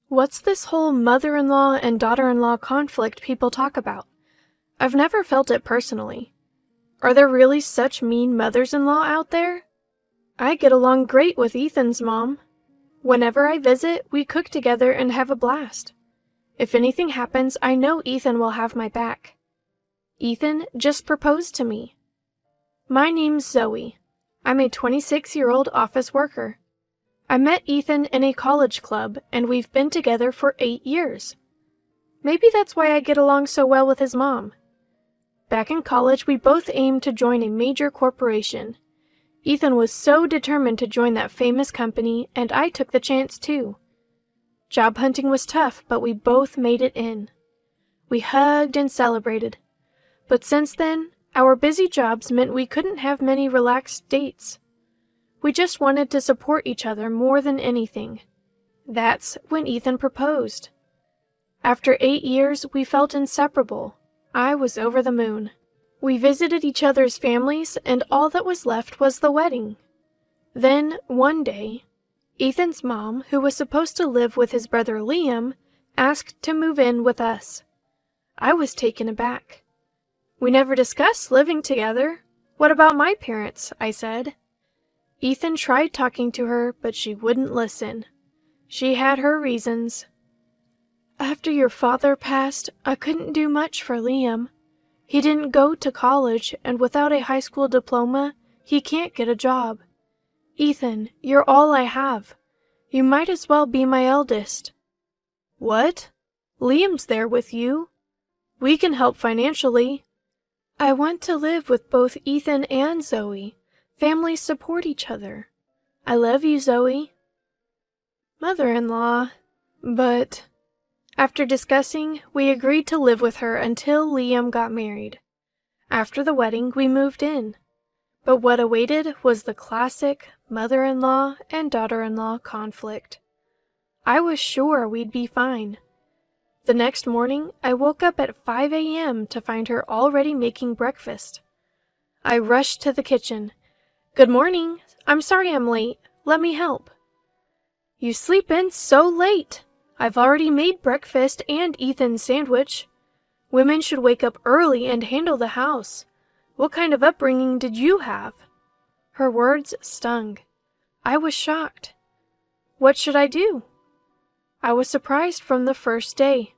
What's this whole mother-in-law and daughter-in-law conflict people talk about? I've never felt it personally. Are there really such mean mothers-in-law out there? I get along great with Ethan's mom. Whenever I visit, we cook together and have a blast. If anything happens, I know Ethan will have my back. Ethan just proposed to me. My name's Zoe. I'm a 26-year-old office worker. I met Ethan in a college club, and we've been together for 8 years. Maybe that's why I get along so well with his mom. Back in college, we both aimed to join a major corporation. Ethan was so determined to join that famous company, and I took the chance too. Job hunting was tough, but we both made it in. We hugged and celebrated. But since then, our busy jobs meant we couldn't have many relaxed dates. We just wanted to support each other more than anything. That's when Ethan proposed. After 8 years, we felt inseparable. I was over the moon. We visited each other's families, and all that was left was the wedding. Then, one day, Ethan's mom, who was supposed to live with his brother Liam, asked to move in with us. I was taken aback. We never discussed living together. What about my parents? I said. Ethan tried talking to her, but she wouldn't listen. She had her reasons. After your father passed, I couldn't do much for Liam. He didn't go to college, and without a high school diploma, he can't get a job. Ethan, you're all I have. You might as well be my eldest. What? Liam's there with you. We can help financially. I want to live with both Ethan and Zoe. Families support each other. I love you, Zoe. Mother-in-law, but... After discussing, we agreed to live with her until Liam got married. After the wedding, we moved in. But what awaited was the classic mother-in-law and daughter-in-law conflict. I was sure we'd be fine. The next morning, I woke up at 5 a.m. to find her already making breakfast. I rushed to the kitchen. Good morning. I'm sorry I'm late. Let me help. You sleep in so late. I've already made breakfast and Ethan's sandwich. Women should wake up early and handle the house. What kind of upbringing did you have? Her words stung. I was shocked. What should I do? I was surprised from the first day.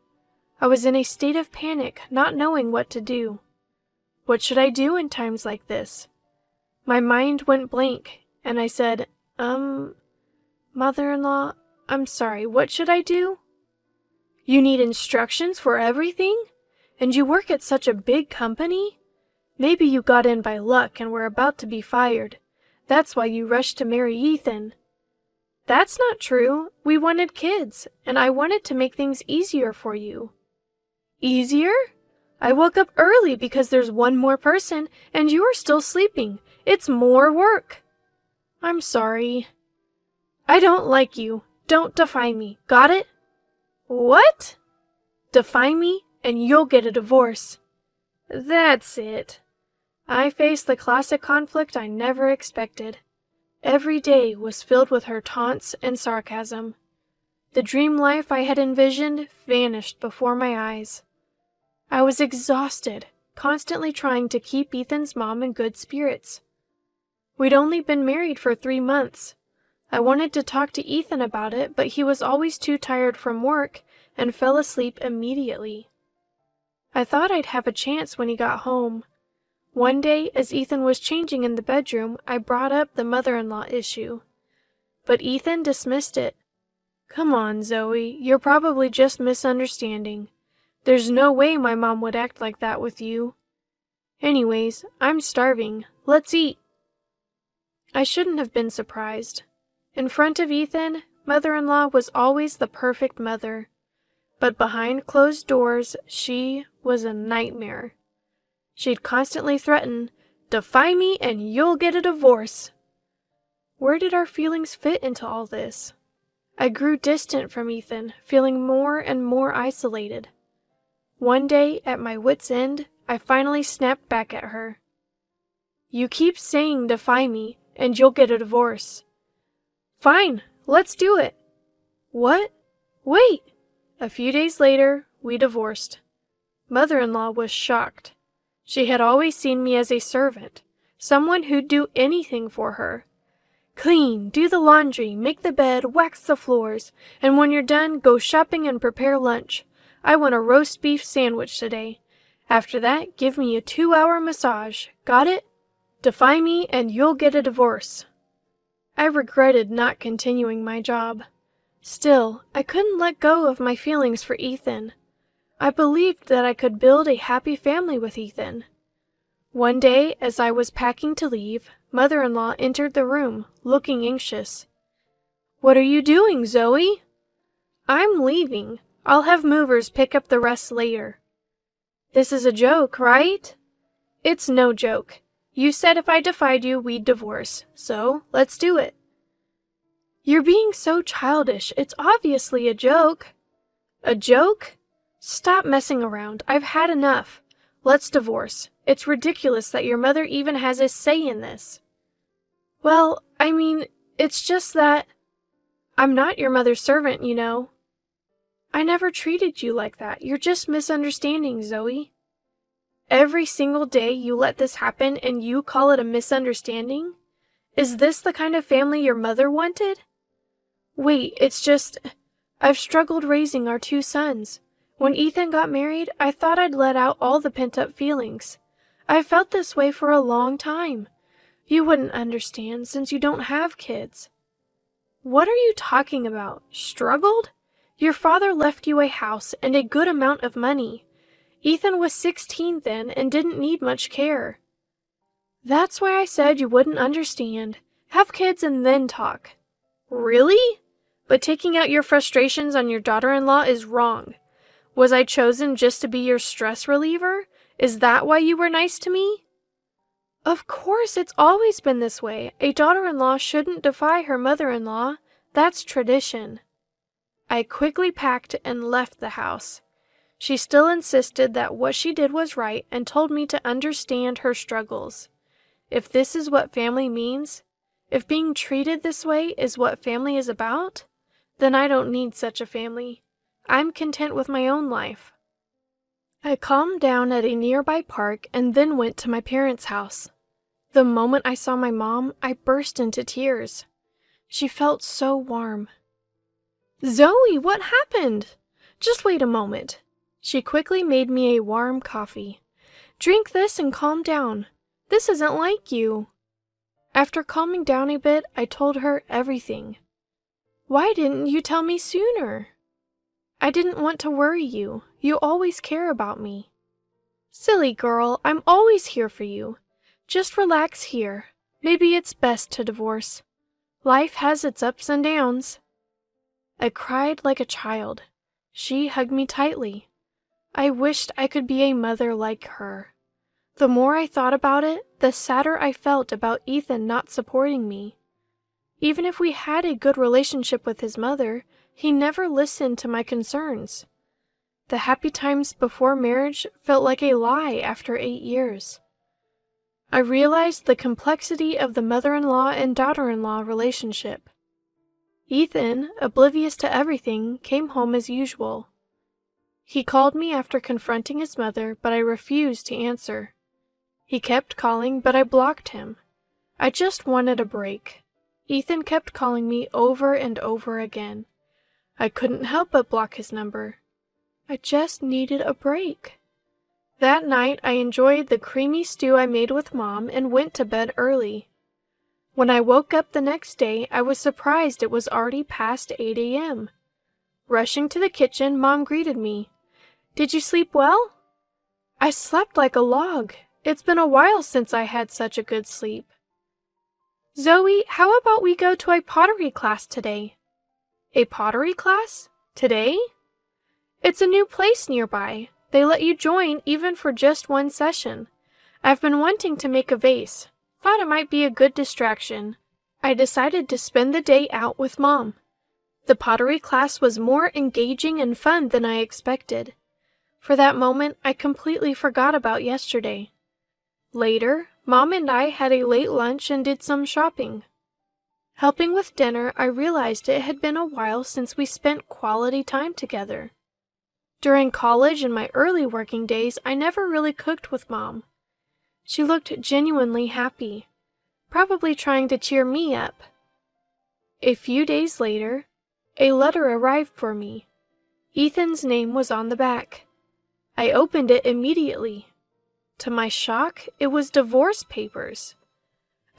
I was in a state of panic, not knowing what to do. What should I do in times like this? My mind went blank, and I said, Mother-in-law, I'm sorry, what should I do? You need instructions for everything? And you work at such a big company? Maybe you got in by luck and were about to be fired. That's why you rushed to marry Ethan. That's not true. We wanted kids, and I wanted to make things easier for you. Easier? I woke up early because there's one more person, and you're still sleeping. It's more work. I'm sorry. I don't like you. Don't defy me. Got it? What? Defy me, and you'll get a divorce. That's it. I faced the classic conflict I never expected. Every day was filled with her taunts and sarcasm. The dream life I had envisioned vanished before my eyes. I was exhausted, constantly trying to keep Ethan's mom in good spirits. We'd only been married for 3 months. I wanted to talk to Ethan about it, but he was always too tired from work and fell asleep immediately. I thought I'd have a chance when he got home. One day, as Ethan was changing in the bedroom, I brought up the mother-in-law issue. But Ethan dismissed it. Come on, Zoe, you're probably just misunderstanding. There's no way my mom would act like that with you. Anyways, I'm starving. Let's eat. I shouldn't have been surprised. In front of Ethan, mother-in-law was always the perfect mother. But behind closed doors, she was a nightmare. She'd constantly threaten, defy me and you'll get a divorce. Where did our feelings fit into all this? I grew distant from Ethan, feeling more and more isolated. One day, at my wit's end, I finally snapped back at her. You keep saying defy me, and you'll get a divorce. Fine, let's do it. What? Wait! A few days later, we divorced. Mother-in-law was shocked. She had always seen me as a servant, someone who'd do anything for her. Clean, do the laundry, make the bed, wax the floors, and when you're done, go shopping and prepare lunch. I want a roast beef sandwich today. After that, give me a 2-hour massage. Got it? Defy me and you'll get a divorce. I regretted not continuing my job. Still, I couldn't let go of my feelings for Ethan. I believed that I could build a happy family with Ethan. One day, as I was packing to leave, Mother-in-law entered the room, looking anxious. "What are you doing, Zoe?" "I'm leaving. I'll have movers pick up the rest later." "This is a joke, right?" "It's no joke. You said if I defied you, we'd divorce, so let's do it." "You're being so childish. It's obviously a joke." "A joke? Stop messing around. I've had enough. Let's divorce. It's ridiculous that your mother even has a say in this." "Well, I mean, it's just that I'm not your mother's servant, you know." "I never treated you like that. You're just misunderstanding, Zoe." "Every single day you let this happen and you call it a misunderstanding? Is this the kind of family your mother wanted?" "Wait, it's just I've struggled raising our 2 sons. When Ethan got married, I thought I'd let out all the pent-up feelings. I've felt this way for a long time. You wouldn't understand since you don't have kids." "What are you talking about? Struggled? Your father left you a house and a good amount of money. Ethan was 16 then and didn't need much care." "That's why I said you wouldn't understand. Have kids and then talk." "Really? But taking out your frustrations on your daughter-in-law is wrong. Was I chosen just to be your stress reliever? Is that why you were nice to me?" "Of course, it's always been this way. A daughter-in-law shouldn't defy her mother-in-law. That's tradition." I quickly packed and left the house. She still insisted that what she did was right and told me to understand her struggles. If this is what family means, if being treated this way is what family is about, then I don't need such a family. I'm content with my own life. I calmed down at a nearby park and then went to my parents' house. The moment I saw my mom, I burst into tears. She felt so warm. "Zoe, what happened?" "Just wait a moment." She quickly made me a warm coffee. "Drink this and calm down. This isn't like you." After calming down a bit, I told her everything. "Why didn't you tell me sooner?" "I didn't want to worry you. You always care about me." "Silly girl, I'm always here for you. Just relax here. Maybe it's best to divorce. Life has its ups and downs." I cried like a child. She hugged me tightly. I wished I could be a mother like her. The more I thought about it, the sadder I felt about Ethan not supporting me. Even if we had a good relationship with his mother, he never listened to my concerns. The happy times before marriage felt like a lie after 8 years. I realized the complexity of the mother-in-law and daughter-in-law relationship. Ethan, oblivious to everything, came home as usual. He called me after confronting his mother, but I refused to answer. He kept calling, but I blocked him. I just wanted a break. Ethan kept calling me over and over again. I couldn't help but block his number. I just needed a break. That night, I enjoyed the creamy stew I made with Mom and went to bed early. When I woke up the next day, I was surprised it was already past 8 a.m. Rushing to the kitchen, Mom greeted me. "Did you sleep well?" "I slept like a log. It's been a while since I had such a good sleep." "Zoe, how about we go to a pottery class today?" "A pottery class? Today?" "It's a new place nearby. They let you join even for just 1 session. I've been wanting to make a vase. Thought it might be a good distraction. I decided to spend the day out with Mom. The pottery class was more engaging and fun than I expected. For that moment, I completely forgot about yesterday. Later, Mom and I had a late lunch and did some shopping. Helping with dinner, I realized it had been a while since we spent quality time together. During college and my early working days, I never really cooked with Mom. She looked genuinely happy, probably trying to cheer me up. A few days later, a letter arrived for me. Ethan's name was on the back. I opened it immediately. To my shock, it was divorce papers.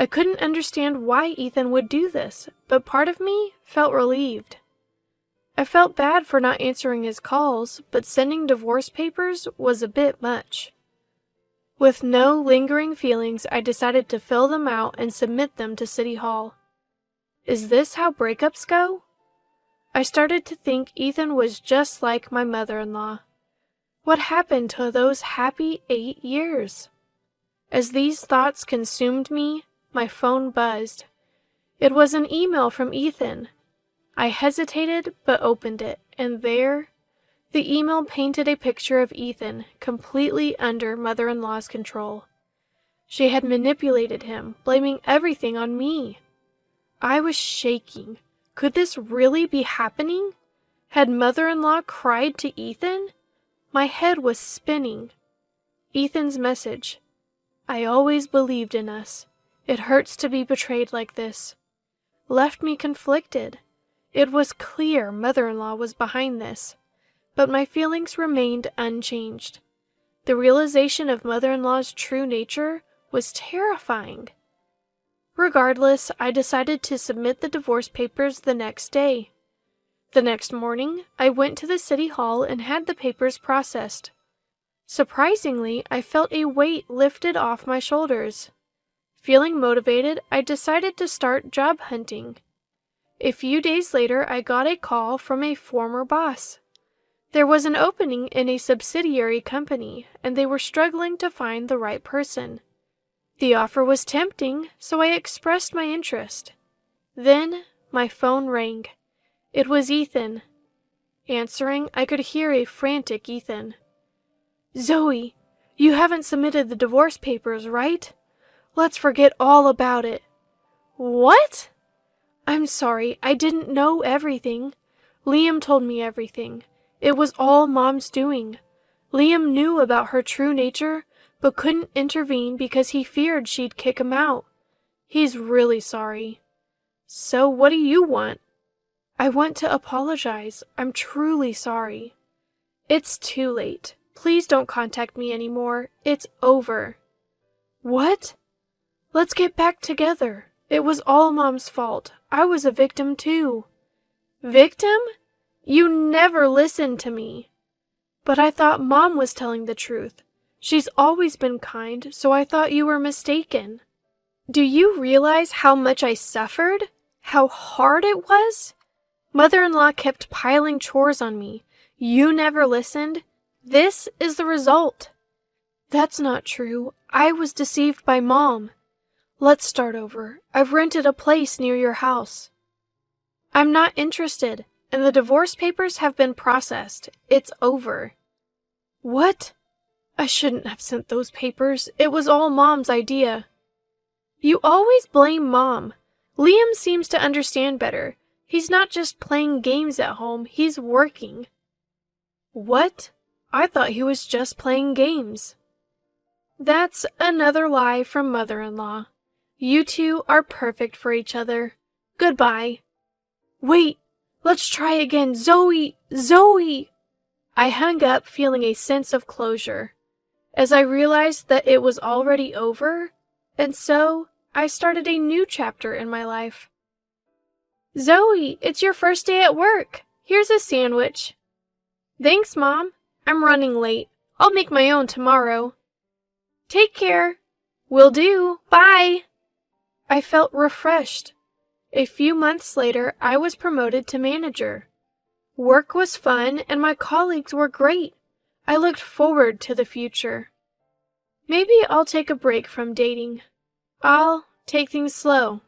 I couldn't understand why Ethan would do this, but part of me felt relieved. I felt bad for not answering his calls, but sending divorce papers was a bit much. With no lingering feelings, I decided to fill them out and submit them to City Hall. Is this how breakups go? I started to think Ethan was just like my mother-in-law. What happened to those happy 8 years? As these thoughts consumed me, my phone buzzed. It was an email from Ethan. I hesitated but opened it, and there, the email painted a picture of Ethan completely under mother-in-law's control. She had manipulated him, blaming everything on me. I was shaking. Could this really be happening? Had mother-in-law cried to Ethan? My head was spinning. Ethan's message. I always believed in us. It hurts to be betrayed like this. Left me conflicted. It was clear mother-in-law was behind this, but my feelings remained unchanged. The realization of mother-in-law's true nature was terrifying. Regardless, I decided to submit the divorce papers the next day. The next morning, I went to the city hall and had the papers processed. Surprisingly, I felt a weight lifted off my shoulders. Feeling motivated, I decided to start job hunting. A few days later, I got a call from a former boss. There was an opening in a subsidiary company, and they were struggling to find the right person. The offer was tempting, so I expressed my interest. Then, my phone rang. It was Ethan. Answering, I could hear a frantic Ethan. Zoe, you haven't submitted the divorce papers, right? Let's forget all about it. What? I'm sorry, I didn't know everything. Liam told me everything. It was all Mom's doing. Liam knew about her true nature, but couldn't intervene because he feared she'd kick him out. He's really sorry. So what do you want? I want to apologize. I'm truly sorry. It's too late. Please don't contact me anymore. It's over. What? Let's get back together. It was all Mom's fault. I was a victim too. Victim? You never listened to me. But I thought Mom was telling the truth. She's always been kind, so I thought you were mistaken. Do you realize how much I suffered? How hard it was? Mother-in-law kept piling chores on me. You never listened. This is the result. That's not true. I was deceived by Mom. Let's start over. I've rented a place near your house. I'm not interested, and the divorce papers have been processed. It's over. What? I shouldn't have sent those papers. It was all Mom's idea. You always blame Mom. Liam seems to understand better. He's not just playing games at home, he's working. What? I thought he was just playing games. That's another lie from mother-in-law. You two are perfect for each other. Goodbye. Wait, let's try again. Zoe! Zoe! I hung up feeling a sense of closure, as I realized that it was already over, and so I started a new chapter in my life. Zoe, it's your first day at work. Here's a sandwich. Thanks, Mom. I'm running late. I'll make my own tomorrow. Take care. Will do. Bye. I felt refreshed. A few months later, I was promoted to manager. Work was fun and my colleagues were great. I looked forward to the future. Maybe I'll take a break from dating. I'll take things slow.